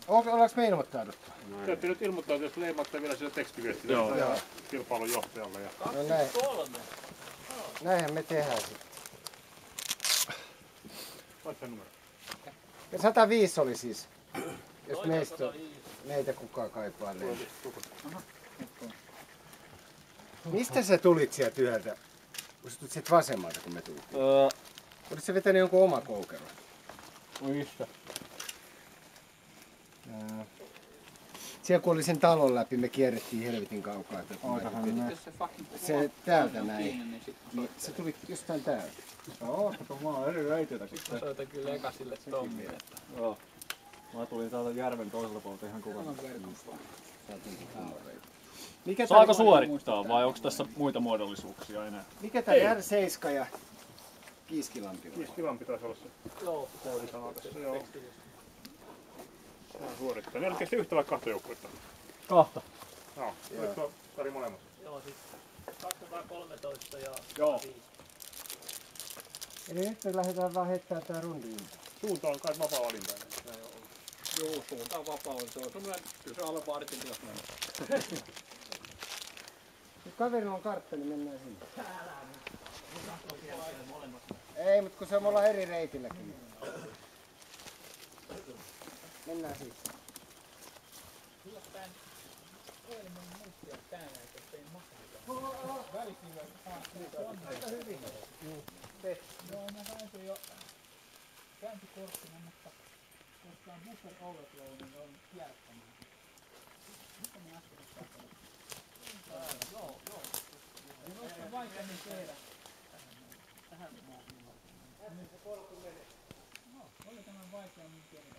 Ollaanko me ilmoittauduttu? Täytyy nyt ilmoittaa, jos leimaatte vielä sillä tekstiviestillä kilpailun johtajalle. Ja... No näin. Näinhän me tehdään sitten. Laita numero. Ja 105 oli siis, jos meitä kukaan kaipaa leimata. Mistä sä tulit sieltä yhdeltä? Kun sä tulit sieltä vasemmalta, kun me tultiin. Olit sä vetänyt jonkun oma koukero? Mistä? Siellä kun oli sen talon läpi, me kierrettiin helvetin kaukaa. Se täältä näin. Se tuli jostain täältä. Joo, mä oon eri reiteitä sitten. Soitan kyllä eka sille Tommille. Joo. Mä tulin täältä järven toiselta puolelta ihan kovasti. Saako suorittaa vai onko tässä muita muodollisuuksia enää? Mikä tää R7 ja Kiiskilampi on? Kiiskilampi taisi olla se. Joo. Koodisana tässä, joo. Sehän suorittaa. Ne oli yhtä vai kahta joukkuetta? Kahta. Joo. Oliko Kari molemmat? Joo, siis 213 ja 5. Eli nyt me lähdetään vaan heittämään tää rundi. Suunta on kai vapaa valinta. Joo, suunta on vapaa. Se on semmoinen, kyllä se alle vartin pitäisi mennä. Nyt kaverilla on kartta, niin mennään sinne. Ei, mutta kun se on me ollaan eri reitilläkin. Mennään siitä. Kyllä tän ohjelman muistia täällä, ettei maksaa. Välikivä. Se on aika hyvin. Joo, mä sain sen jo käyntikorttina, mutta koska on buffer overflow, niin on kiertämään. Mitä me äsken saadaan? Joo. Ei ole vaikeammin tehdä. Tähän maahan. No, oli tämän vaikeammin tehdä.